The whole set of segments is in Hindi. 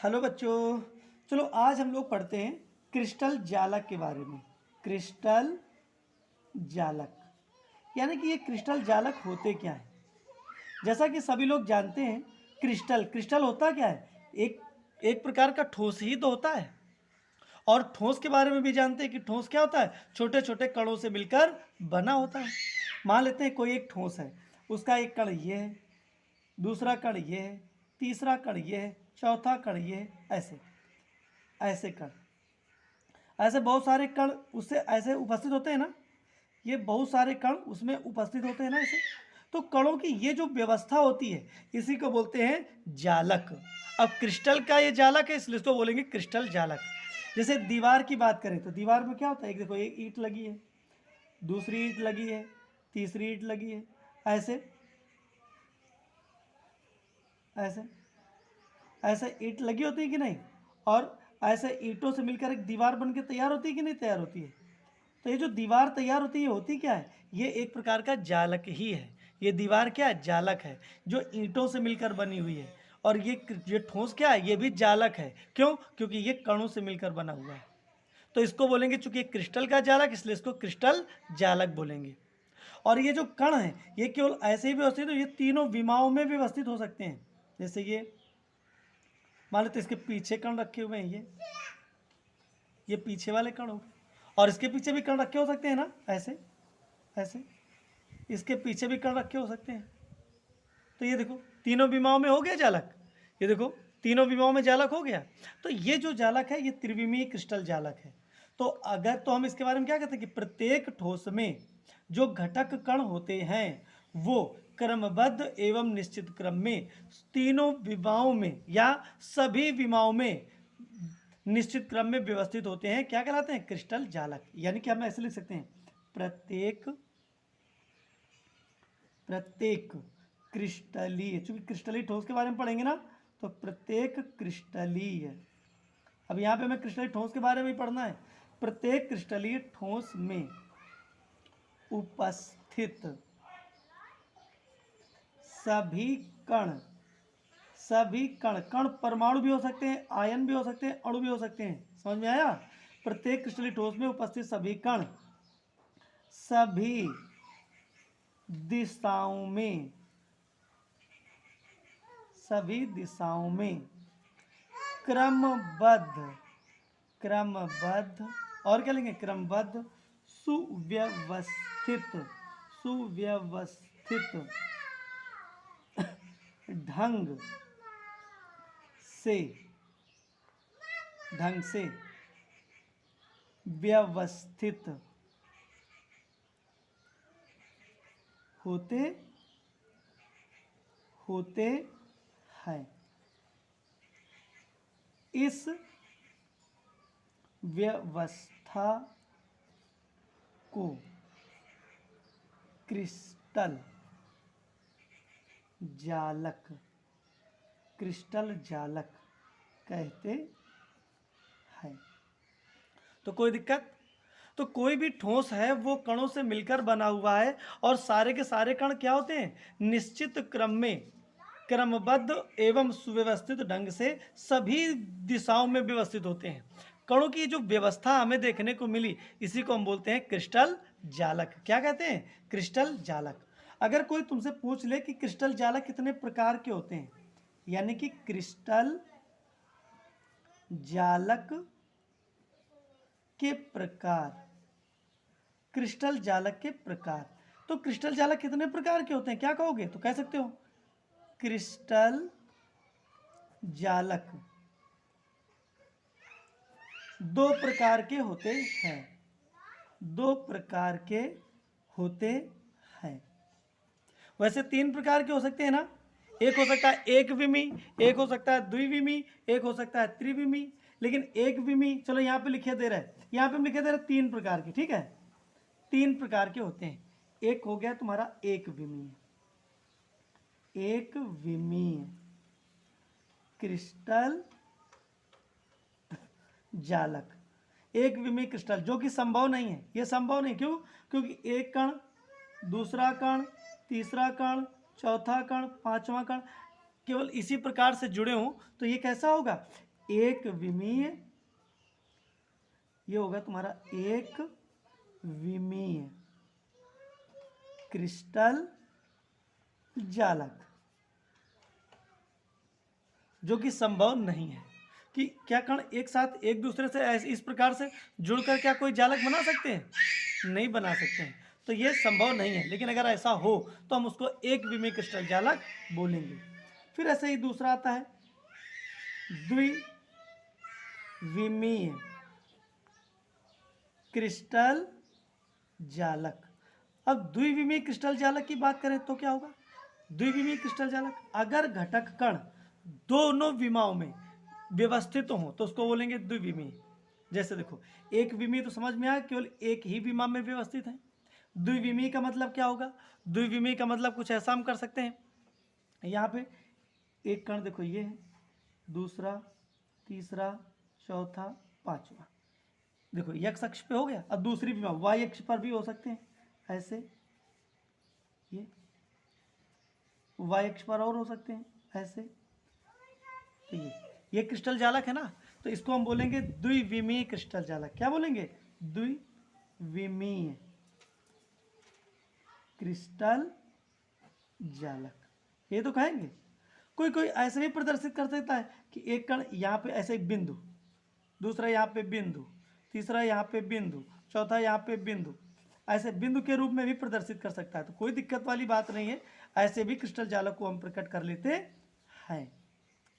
हेलो बच्चों। चलो आज हम लोग पढ़ते हैं क्रिस्टल जालक के बारे में। क्रिस्टल जालक यानी कि ये क्रिस्टल जालक होते क्या हैं। जैसा कि सभी लोग जानते हैं, क्रिस्टल क्रिस्टल होता क्या है, एक एक प्रकार का ठोस ही तो होता है। और ठोस के बारे में भी जानते हैं कि ठोस क्या होता है, छोटे छोटे कणों से मिलकर बना होता है। मान लेते हैं कोई एक ठोस है, उसका एक कण ये है, दूसरा कण ये है, तीसरा कण ये है, चौथा कण ये है, ऐसे ऐसे कण, ऐसे बहुत सारे कण उससे ऐसे उपस्थित होते हैं ना। ये बहुत सारे कण उसमें उपस्थित होते हैं ना ऐसे। तो कणों की ये जो व्यवस्था होती है, इसी को बोलते हैं जालक। अब क्रिस्टल का ये जालक है, इसलिए इसको बोलेंगे क्रिस्टल जालक। जैसे दीवार की बात करें तो दीवार में क्या होता है, एक देखो, एक ईंट लगी है, दूसरी ईंट लगी है, तीसरी ईंट लगी है, ऐसे ऐसे ऐसे ईंट लगी होती है कि नहीं। और ऐसे ईंटों से मिलकर एक दीवार बन के तैयार होती है कि नहीं तैयार होती है। तो ये जो दीवार तैयार होती है, होती क्या है, ये एक प्रकार का जालक ही है। ये दीवार क्या है, जालक है, जो ईंटों से मिलकर बनी हुई है। और ये ठोस क्या है, ये भी जालक है। क्यों? क्योंकि ये कणों से मिलकर बना हुआ है। तो इसको बोलेंगे, चूंकि ये क्रिस्टल का जालक, इसलिए इसको क्रिस्टल जालक बोलेंगे। और ये जो कण है, ये केवल ऐसे ही व्यवस्थित हो, ये तीनों विमाओं में व्यवस्थित हो सकते हैं। जैसे ये मान लेते इसके पीछे कण रखे हुए हैं, ये पीछे वाले कण हो गए। और इसके पीछे भी कण रखे हो सकते हैं ना, ऐसे ऐसे इसके पीछे भी कण रखे हो सकते हैं। तो ये देखो, तीनों विमाओं में हो गया जालक। ये देखो, तीनों विमाओं में जालक हो गया। तो ये जो जालक है, ये त्रिविमीय क्रिस्टल जालक है। तो अगर तो हम इसके बारे में क्या कहते हैं कि प्रत्येक ठोस में जो घटक कण होते हैं वो क्रमबद्ध एवं निश्चित क्रम में तीनों विमाओं में या सभी विमाओं में निश्चित क्रम में व्यवस्थित होते हैं। क्या कहलाते हैं, क्रिस्टल जालक। यानी कि हम ऐसे लिख सकते हैं, प्रत्येक क्रिस्टलीय, चूंकि क्रिस्टलीय ठोस के बारे में पढ़ेंगे ना, तो प्रत्येक क्रिस्टलीय, अब यहाँ पे हमें क्रिस्टलीय ठोस के बारे में ही पढ़ना है। प्रत्येक क्रिस्टलीय ठोस में उपस्थित सभी कण, सभी कण, कण परमाणु भी हो सकते हैं, आयन भी हो सकते हैं, अणु भी हो सकते हैं। समझ में आया? प्रत्येक क्रिस्टलीय ठोस में उपस्थित सभी कण सभी दिशाओं में, सभी दिशाओं में क्रमबद्ध, क्रमबद्ध और क्या लेंगे, क्रमबद्ध सुव्यवस्थित, सुव्यवस्थित ढंग से, ढंग से व्यवस्थित होते होते हैं। इस व्यवस्था को क्रिस्टल जालक, क्रिस्टल जालक कहते हैं। तो कोई दिक्कत? तो कोई भी ठोस है वो कणों से मिलकर बना हुआ है, और सारे के सारे कण क्या होते हैं, निश्चित क्रम में, क्रमबद्ध एवं सुव्यवस्थित ढंग से सभी दिशाओं में व्यवस्थित होते हैं। कणों की जो व्यवस्था हमें देखने को मिली, इसी को हम बोलते हैं क्रिस्टल जालक। क्या कहते हैं, क्रिस्टल जालक। अगर कोई तुमसे पूछ ले कि क्रिस्टल जालक कितने प्रकार के होते हैं, यानी कि क्रिस्टल जालक के प्रकार, क्रिस्टल जालक के प्रकार, तो क्रिस्टल जालक कितने प्रकार के होते हैं, क्या कहोगे? तो कह सकते हो, क्रिस्टल जालक दो प्रकार के होते हैं, दो प्रकार के होते हैं। वैसे तीन प्रकार के हो सकते हैं ना, एक हो सकता है एक विमी, एक हो सकता है द्विविमी, एक हो सकता है त्रिविमी। लेकिन एक विमी, चलो यहाँ पे लिखे दे रहा है, यहाँ पे हम लिखे दे रहे हैं तीन प्रकार के, ठीक है, तीन प्रकार के होते हैं। एक हो गया तुम्हारा एक विमीय, एक विमीय क्रिस्टल जालक, एक विमीय क्रिस्टल, जो कि संभव नहीं है। ये संभव नहीं, क्यों? क्योंकि एक कण, दूसरा कण, तीसरा कण, चौथा कण, पांचवा कण केवल इसी प्रकार से जुड़े हों, तो ये कैसा होगा, एक विमीय, ये होगा तुम्हारा एक विमीय क्रिस्टल जालक, जो कि संभव नहीं है कि क्या कण एक साथ एक दूसरे से ऐसे इस प्रकार से जुड़कर क्या कोई जालक बना सकते हैं, नहीं बना सकते हैं, तो ये संभव नहीं है। लेकिन अगर ऐसा हो तो हम उसको एक विमीय क्रिस्टल जालक बोलेंगे। फिर ऐसे ही दूसरा आता है द्विविमीय क्रिस्टल जालक। अब द्विविमीय क्रिस्टल जालक की बात करें तो क्या होगा, द्विविमीय क्रिस्टल जालक अगर घटक कण दोनों विमाओं में व्यवस्थित हो तो उसको बोलेंगे द्विविमीय। जैसे देखो एक विमीय तो समझ में आया, केवल एक ही विमा में व्यवस्थित है। द्विविमीय का मतलब क्या होगा, द्विविमीय का मतलब कुछ ऐसा हम कर सकते हैं, यहाँ पे एक कण देखो ये है, दूसरा, तीसरा, चौथा, पांचवा, देखो x अक्ष पे हो गया। अब दूसरी विमा y अक्ष पर भी हो सकते हैं, ऐसे ये y अक्ष पर और हो सकते हैं ऐसे। तो ये क्रिस्टल जालक है ना, तो इसको हम बोलेंगे द्विविमीय क्रिस्टल जालक। क्या बोलेंगे, द्विविमीय क्रिस्टल जालक, ये तो कहेंगे। कोई कोई ऐसे भी प्रदर्शित कर सकता है कि एक कण यहाँ पे ऐसे एक बिंदु, दूसरा यहाँ पे बिंदु, तीसरा यहाँ पे बिंदु, चौथा यहाँ पे बिंदु, ऐसे बिंदु के रूप में भी प्रदर्शित कर सकता है। तो कोई दिक्कत वाली बात नहीं है, ऐसे भी क्रिस्टल जालक को हम प्रकट कर लेते हैं।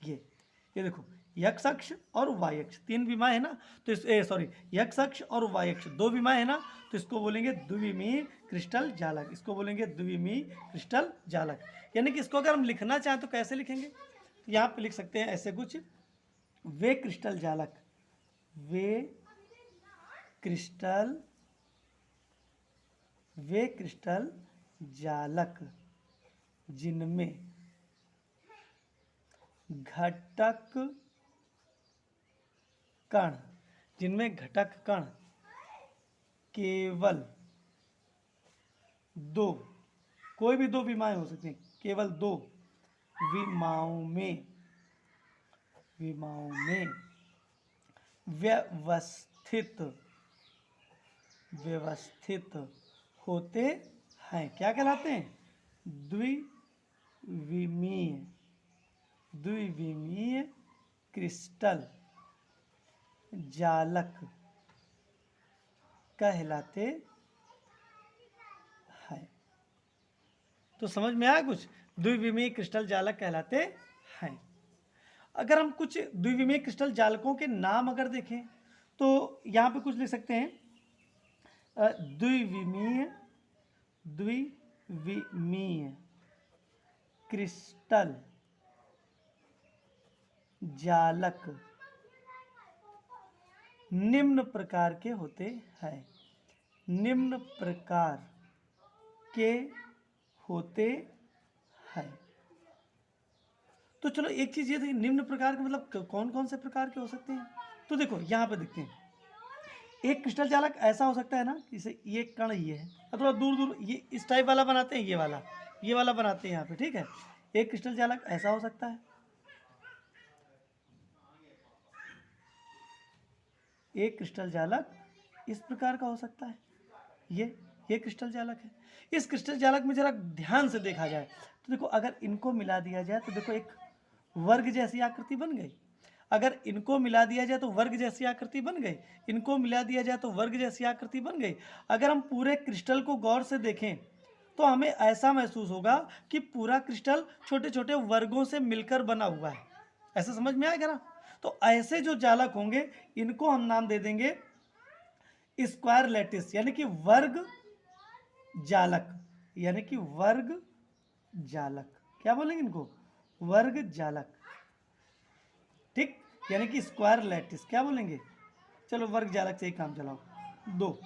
ये देखो x अक्ष और y अक्ष तीन विमा है ना, तो इस x अक्ष और y अक्ष दो विमा है ना, तो इसको बोलेंगे द्विविमीय क्रिस्टल जालक, इसको बोलेंगे द्विविमीय क्रिस्टल जालक। यानी कि इसको अगर हम लिखना चाहें तो कैसे लिखेंगे, तो यहाँ पे लिख सकते हैं ऐसे कुछ, वे क्रिस्टल जालक, वे क्रिस्टल जालक जिनमें घटक कण केवल दो, कोई भी दो विमाएं हो सकती हैं, केवल दो विमाओं में व्यवस्थित होते हैं। क्या कहलाते हैं, द्विविमीय क्रिस्टल जालक कहलाते हैं। तो समझ में आया कुछ, द्विविमीय क्रिस्टल जालक कहलाते हैं। अगर हम कुछ द्विविमीय क्रिस्टल जालकों के नाम अगर देखें तो यहाँ पे कुछ लिख सकते हैं, द्विविमीय क्रिस्टल जालक निम्न प्रकार के होते हैं, निम्न प्रकार के होते हैं। तो चलो एक चीज़ ये थी, निम्न प्रकार के मतलब कौन कौन से प्रकार के हो सकते हैं। तो देखो यहाँ पे देखते हैं, एक क्रिस्टल जालक ऐसा हो सकता है ना, जैसे ये कण ये है, थोड़ा दूर दूर ये इस टाइप वाला बनाते हैं, ये वाला बनाते हैं यहाँ पे, ठीक है। एक क्रिस्टल जालक ऐसा हो सकता है, एक क्रिस्टल जालक इस प्रकार का हो सकता है, ये क्रिस्टल जालक है। इस क्रिस्टल जालक में जरा ध्यान से देखा जाए तो देखो, अगर इनको मिला दिया जाए तो देखो एक वर्ग जैसी आकृति बन गई, अगर इनको मिला दिया जाए तो वर्ग जैसी आकृति बन गई, इनको मिला दिया जाए तो वर्ग जैसी आकृति बन गई। अगर हम पूरे क्रिस्टल को गौर से देखें तो हमें ऐसा महसूस होगा कि पूरा क्रिस्टल छोटे छोटे वर्गों से मिलकर बना हुआ है, ऐसा समझ में आएगा ना। तो ऐसे जो जालक होंगे इनको हम नाम दे देंगे स्क्वायर लैटिस, यानी कि वर्ग जालक, यानी कि वर्ग जालक। क्या बोलेंगे इनको, वर्ग जालक, ठीक, यानी कि स्क्वायर लैटिस। क्या बोलेंगे, चलो वर्ग जालक से ही काम चलाओ, दो।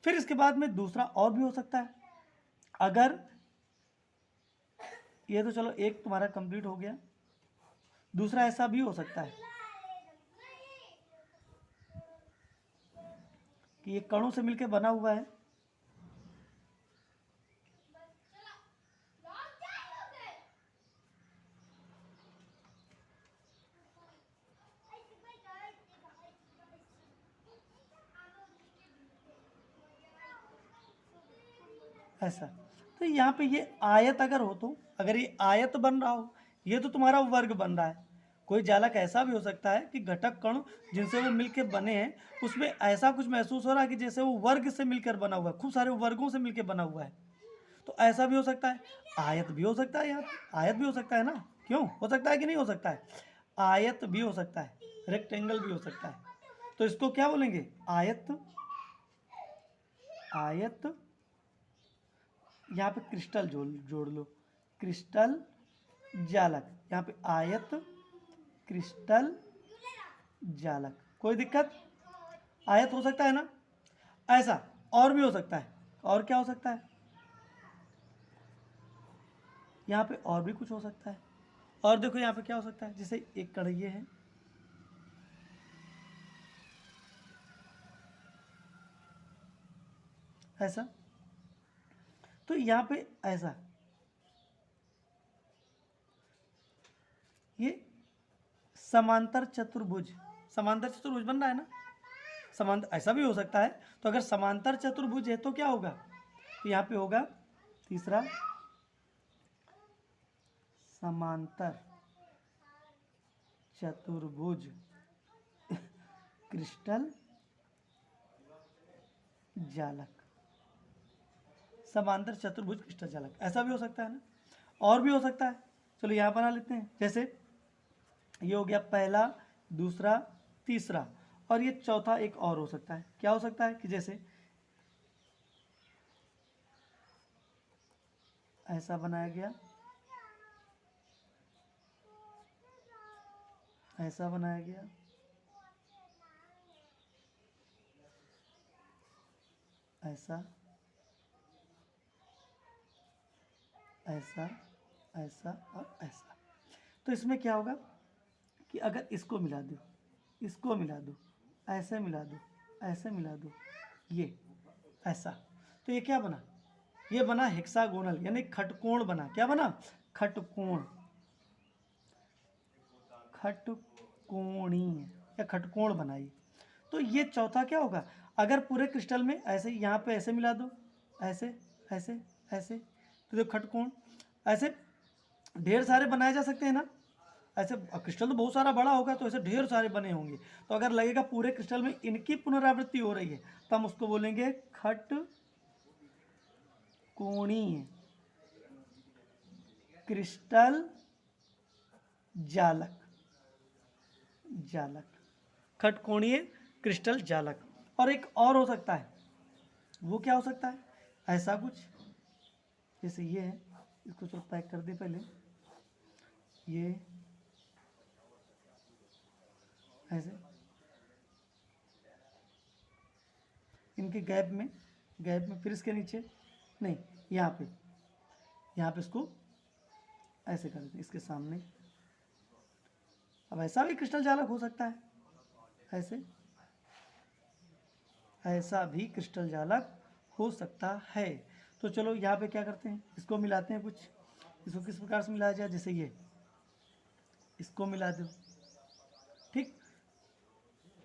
फिर इसके बाद में दूसरा और भी हो सकता है, अगर ये तो चलो एक तुम्हारा कंप्लीट हो गया, दूसरा ऐसा भी हो सकता है कि ये कणों से मिलकर बना हुआ है, ऐसा। तो यहाँ पे ये आयत अगर हो, तो अगर ये आयत बन रहा हो, ये तो तुम्हारा वर्ग बन रहा है। कोई जालक ऐसा भी हो सकता है कि घटक कण जिनसे वो मिलकर बने हैं, उसमें ऐसा कुछ महसूस हो रहा है कि जैसे वो वर्ग से मिलकर बना हुआ है, खूब सारे वर्गों से मिलकर बना हुआ है। तो ऐसा भी हो सकता है। आयत भी हो सकता है, यार आयत भी हो सकता है ना, क्यों हो सकता है कि नहीं हो सकता है? आयत भी हो सकता है, रेक्टेंगल भी हो सकता है। तो इसको क्या बोलेंगे? आयत। आयत, यहाँ पे क्रिस्टल जोड़ लो, क्रिस्टल जालक। यहाँ पे आयत, क्रिस्टल जालक। कोई दिक्कत? आयत हो सकता है ना। ऐसा और भी हो सकता है। और क्या हो सकता है? यहाँ पे और भी कुछ हो सकता है। और देखो यहाँ पे क्या हो सकता है, जैसे एक कण ये है, ऐसा। तो यहाँ पे ऐसा, ये समांतर चतुर्भुज, समांतर चतुर्भुज बन रहा है ना। समांतर ऐसा भी हो सकता है। तो अगर समांतर चतुर्भुज है तो क्या होगा? तो यहाँ पे होगा तीसरा, समांतर चतुर्भुज क्रिस्टल जालक। समांतर चतुर्भुज क्रिस्टल जालक, ऐसा भी हो सकता है ना। और भी हो सकता है, चलो यहाँ बना लेते हैं। जैसे ये हो गया पहला, दूसरा, तीसरा, और ये चौथा एक और हो सकता है। क्या हो सकता है कि जैसे ऐसा बनाया गया, ऐसा बनाया गया, ऐसा, ऐसा, ऐसा और ऐसा। तो इसमें क्या होगा कि अगर इसको मिला दो, इसको मिला दो, ऐसे मिला दो, ऐसे मिला दो, ये ऐसा, तो ये क्या बना? ये बना हेक्सागोनल, यानी खटकोण बना। क्या बना? खटकोण, खटकोणीय या खटकोण बनाई। तो ये चौथा क्या होगा? अगर पूरे क्रिस्टल में ऐसे यहाँ पे ऐसे मिला दो, ऐसे, ऐसे, ऐसे, तो देखो खटकोण। ऐसे ढेर सारे बनाए जा सकते हैं ना। ऐसे क्रिस्टल तो बहुत सारा बड़ा होगा, तो ऐसे ढेर सारे बने होंगे। तो अगर लगेगा पूरे क्रिस्टल में इनकी पुनरावृत्ति हो रही है, तो हम उसको बोलेंगे खट कोणीय क्रिस्टल जालक। जालक, खटकोणीय क्रिस्टल जालक। और एक और हो सकता है, वो क्या हो सकता है? ऐसा कुछ, जैसे ये है, इसको थोड़ा पैक कर दे पहले, ये ऐसे, इनके गैप में, फिर इसके नीचे नहीं, यहाँ पे इसको ऐसे कर देते, इसके सामने। अब ऐसा भी क्रिस्टल जालक हो सकता है, ऐसे, ऐसा भी क्रिस्टल जालक हो सकता है। तो चलो यहाँ पे क्या करते हैं, इसको मिलाते हैं कुछ। इसको किस प्रकार से मिलाया जाए? जैसे ये, इसको मिला दो, ठीक,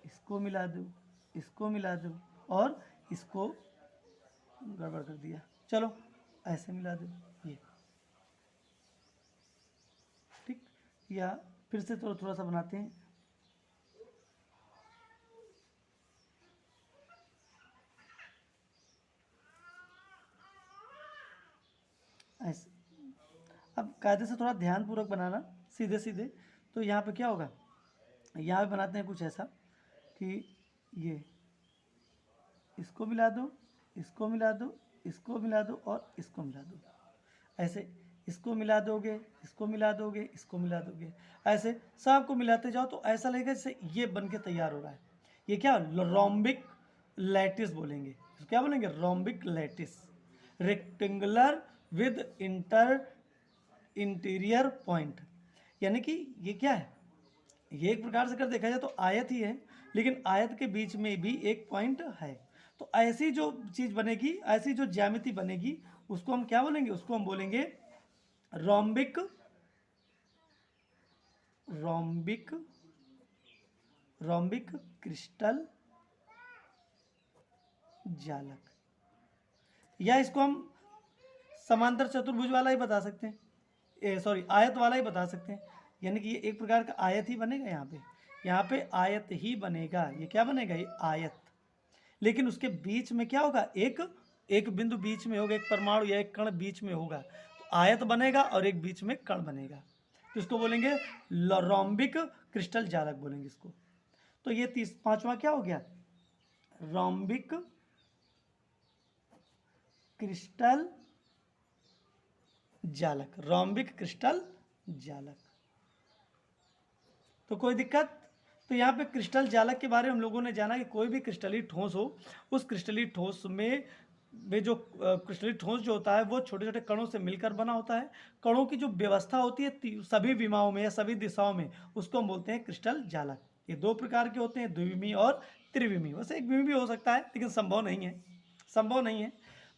इसको मिला दो, इसको मिला दो, और इसको गड़बड़ कर दिया, चलो ऐसे मिला दो, ये ठीक। या फिर से थोड़ा थोड़ा सा बनाते हैं, ऐसे। अब कायदे से थोड़ा ध्यानपूर्वक बनाना, सीधे सीधे। तो यहाँ पे क्या होगा, यहाँ पे बनाते हैं कुछ ऐसा कि ये, इसको मिला दो, इसको मिला दो, इसको मिला दो, और इसको मिला दो, ऐसे। इसको मिला दोगे, इसको मिला दोगे, इसको मिला दोगे, ऐसे सबको मिलाते जाओ, तो ऐसा लगेगा जैसे ये बन के तैयार हो रहा है। ये क्या, रोम्बिक लैटिस बोलेंगे। क्या बोलेंगे? Rhombic lattice. Rectangular with interior point, यानी कि ये क्या है, ये एक प्रकार से अगर देखा जाए तो आयत ही है, लेकिन आयत के बीच में भी एक पॉइंट है। तो ऐसी जो चीज़ बनेगी, ऐसी जो ज्यामिति बनेगी, उसको हम क्या बोलेंगे? उसको हम बोलेंगे रोम्बिक, रोम्बिक, रोम्बिक क्रिस्टल जालक। या इसको हम समांतर चतुर्भुज वाला ही बता सकते हैं, सॉरी आयत वाला ही बता सकते हैं, यानी कि ये एक प्रकार का आयत ही बनेगा। यहाँ पे आयत ही बनेगा। ये क्या बनेगा? ये आयत। लेकिन उसके बीच में क्या होगा? एक बिंदु बीच में होगा, एक परमाणु या एक कण बीच में होगा, तो आयत बनेगा और एक बीच में कण बनेगा, तो इसको बोलेंगे रोम्बिक क्रिस्टल जालक बोलेंगे इसको। तो ये पांचवा क्या हो गया? रोम्बिक क्रिस्टल जालक। रोम्बिक क्रिस्टल जालक। तो कोई दिक्कत? तो यहाँ पे क्रिस्टल जालक के बारे में हम लोगों ने जाना कि कोई भी क्रिस्टलीय ठोस हो, उस क्रिस्टलीय ठोस में जो क्रिस्टलीय ठोस जो होता है वो छोटे छोटे कणों से मिलकर बना होता है। कणों की जो व्यवस्था होती है सभी विमाओं में या सभी दिशाओं में, उसको हम बोलते हैं क्रिस्टल जालक। ये दो प्रकार के होते हैं, द्विविमीय और त्रिविमीय। वैसे एक विमीय भी हो सकता है, लेकिन संभव नहीं है।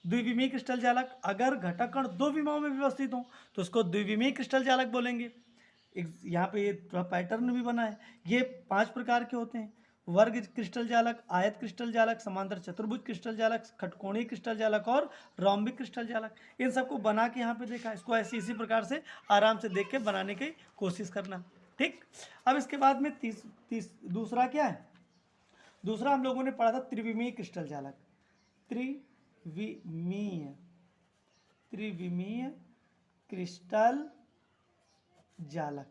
द्विविमीय क्रिस्टल जालक, अगर घटक कण दो विमाओं में व्यवस्थित हो तो उसको द्विविमीय क्रिस्टल जालक बोलेंगे। यहाँ पे ये थोड़ा पैटर्न भी बना है। ये 5 प्रकार के होते हैं: वर्ग क्रिस्टल जालक, आयत क्रिस्टल जालक, समांतर चतुर्भुज क्रिस्टल जालक, खटकोणीय क्रिस्टल जालक और रोम्बिक क्रिस्टल जालक। इन सबको बना के यहाँ पे देखा। इसको ऐसे इसी प्रकार से आराम से देख के बनाने की कोशिश करना। ठीक। अब इसके बाद में दूसरा क्या है? दूसरा हम लोगों ने पढ़ा था त्रिविमीय क्रिस्टल जालक। त्रिविमीय क्रिस्टल जालक।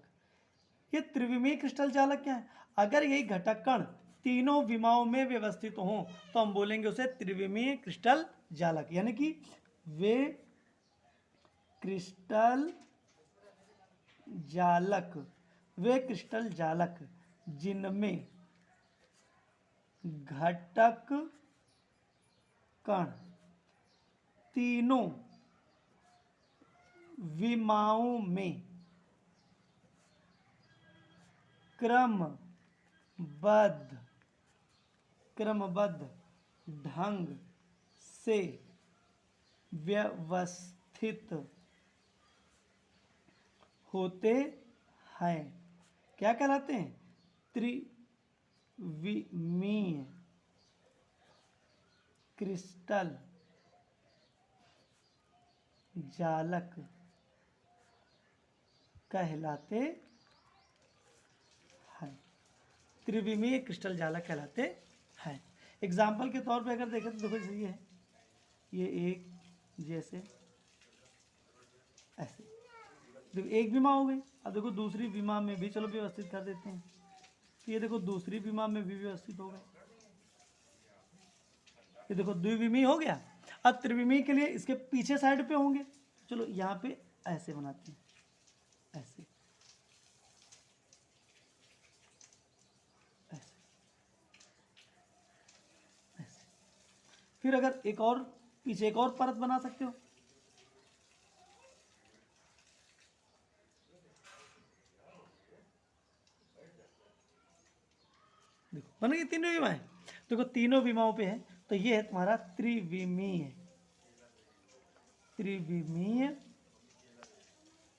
ये त्रिविमीय क्रिस्टल जालक क्या है? अगर यही घटक कण तीनों विमाओं में व्यवस्थित हों तो हम बोलेंगे उसे त्रिविमीय क्रिस्टल जालक। यानी कि वे क्रिस्टल जालक जिनमें घटक कण तीनों विमाओं में क्रमबद्ध ढंग से व्यवस्थित होते हैं, क्या कहलाते हैं? त्रिविमीय क्रिस्टल जालक कहलाते हैं। त्रिविमीय क्रिस्टल जालक कहलाते हैं। एग्जाम्पल के तौर पे अगर देखें तो देखो ये है, ये एक जैसे ऐसे, देखो एक विमा हो गई। अब देखो दूसरी विमा में भी चलो व्यवस्थित कर देते हैं। तो ये देखो दूसरी विमा में भी व्यवस्थित हो गए। ये देखो द्विविमीय हो गया। अब त्रिविमीय के लिए इसके पीछे साइड पे होंगे। चलो यहाँ पे ऐसे बनाते हैं, ऐसे ऐसे ऐसे। फिर अगर एक और पीछे एक और परत बना सकते हो। देखो बन गई तीनों विमाएं। देखो तीनों विमाओं पे है, तो ये है तुम्हारा त्रिविमीय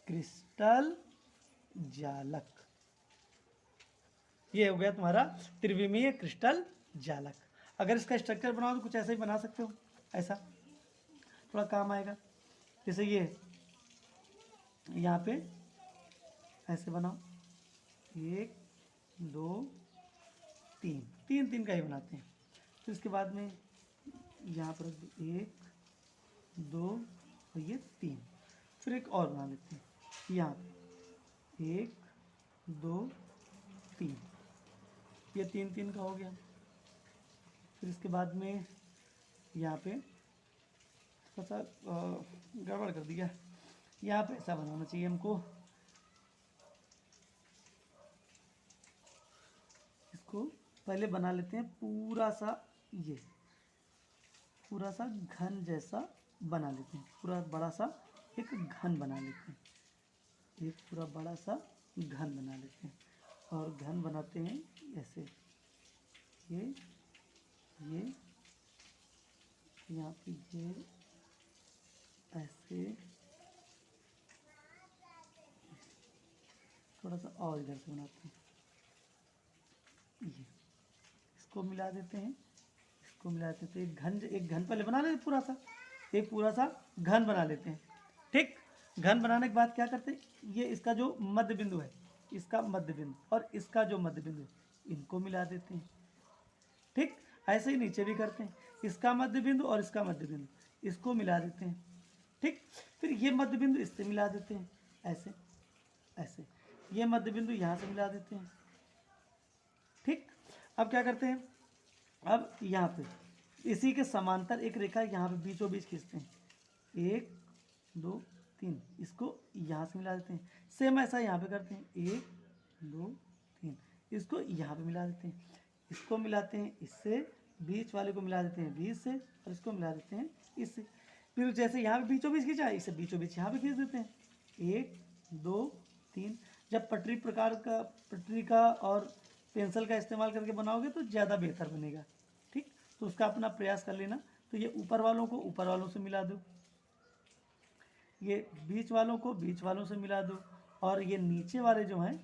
क्रिस्टल जालक। ये हो गया तुम्हारा त्रिविमीय क्रिस्टल जालक। अगर इसका स्ट्रक्चर बनाओ तो कुछ ऐसा ही बना सकते हो, ऐसा थोड़ा काम आएगा। जैसे ये यहाँ पे ऐसे बनाओ, 1 2 3 3 का ही बनाते हैं। तो इसके बाद में यहाँ पर 1 2 और ये 3। फिर एक और बना लेते हैं, यहाँ 1 2 3, ये 3 3 का हो गया। फिर इसके बाद में यहाँ पे थोड़ा सा गड़बड़ कर दिया, यहाँ पे ऐसा बनाना चाहिए हमको। इसको पहले बना लेते हैं पूरा सा, ये पूरा सा घन जैसा बना लेते हैं। पूरा बड़ा सा एक घन बना लेते हैं, एक पूरा बड़ा सा घन बना लेते हैं। और घन बनाते हैं ऐसे, ये यहाँ पे ये ऐसे, थोड़ा सा और इधर से बनाते हैं, ये इसको मिला देते हैं, इसको मिला देते हैं। एक घन पहले बना लेते पूरा सा, एक पूरा सा घन बना लेते हैं। ठीक, घन बनाने के बाद क्या करते हैं, ये इसका जो मध्य बिंदु है, इसका मध्य बिंदु और इसका जो मध्य बिंदु है, इनको मिला देते हैं। ठीक, ऐसे ही नीचे भी करते हैं, इसका मध्य बिंदु और इसका मध्य बिंदु, इसको मिला देते हैं। ठीक, फिर ये मध्य बिंदु इससे मिला देते हैं, ऐसे ऐसे, ये मध्य बिंदु यहाँ से मिला देते हैं। ठीक, अब क्या करते हैं, अब यहाँ पे इसी के समांतर एक रेखा यहाँ पे बीचों बीच खींचते हैं, 1 2 3, इसको यहाँ से मिला देते हैं। सेम ऐसा यहाँ पे करते हैं, 1 2 3, इसको यहाँ पे मिला देते हैं, इसको मिलाते हैं इससे, बीच वाले को मिला देते हैं बीच से, और इसको मिला देते हैं इससे। फिर जैसे यहाँ पे बीचों बीच खींचा है, इसे बीचों बीच यहाँ पे खींच देते हैं, 1 2 3। जब पटरी का और पेंसिल का इस्तेमाल करके बनाओगे तो ज़्यादा बेहतर बनेगा। ठीक, तो उसका अपना प्रयास कर लेना। तो ये ऊपर वालों को ऊपर वालों से मिला दो, ये बीच वालों को बीच वालों से मिला दो, और ये नीचे वाले जो हैं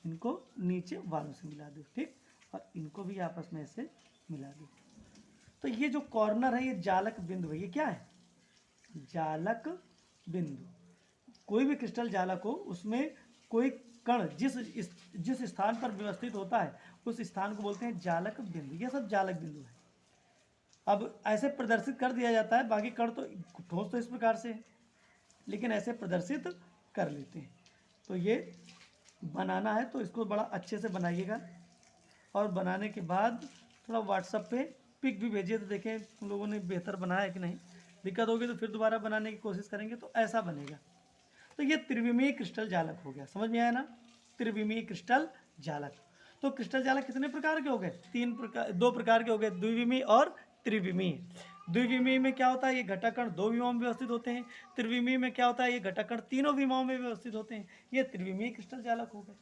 इनको नीचे वालों से मिला दो। ठीक, और इनको भी आपस में ऐसे मिला दो। तो ये जो कॉर्नर है, ये जालक बिंदु है। ये क्या है, जालक बिंदु। कोई भी क्रिस्टल जालक हो, उसमें कोई कण जिस स्थान पर व्यवस्थित होता है, उस स्थान को बोलते हैं जालक बिंदु। ये सब जालक बिंदु है। अब ऐसे प्रदर्शित कर दिया जाता है, बाकी कण तो ठोस तो इस प्रकार से है, लेकिन ऐसे प्रदर्शित कर लेते हैं। तो ये बनाना है तो इसको बड़ा अच्छे से बनाइएगा, और बनाने के बाद थोड़ा व्हाट्सएप पे पिक भी भेजिए, तो देखें तुम लोगों ने बेहतर बनाया है कि नहीं। दिक्कत होगी तो फिर दोबारा बनाने की कोशिश करेंगे, तो ऐसा बनेगा। तो ये त्रिविमीय क्रिस्टल जालक हो गया, समझ में आया ना, त्रिविमीय क्रिस्टल जालक। तो क्रिस्टल जालक कितने प्रकार के हो गए, दो प्रकार के हो गए, द्विविमीय और त्रिविमीय। द्विविमीय में क्या होता है, ये घटककण 2 विमाओं में व्यवस्थित होते हैं। त्रिविमीय में क्या होता है, ये घटककण 3 विमाओं में व्यवस्थित होते हैं। ये त्रिविमीय क्रिस्टल जालक हो गए।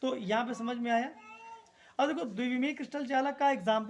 तो यहाँ पे समझ में आया। अब देखो, द्विविमीय क्रिस्टल जालक का एग्जाम्पल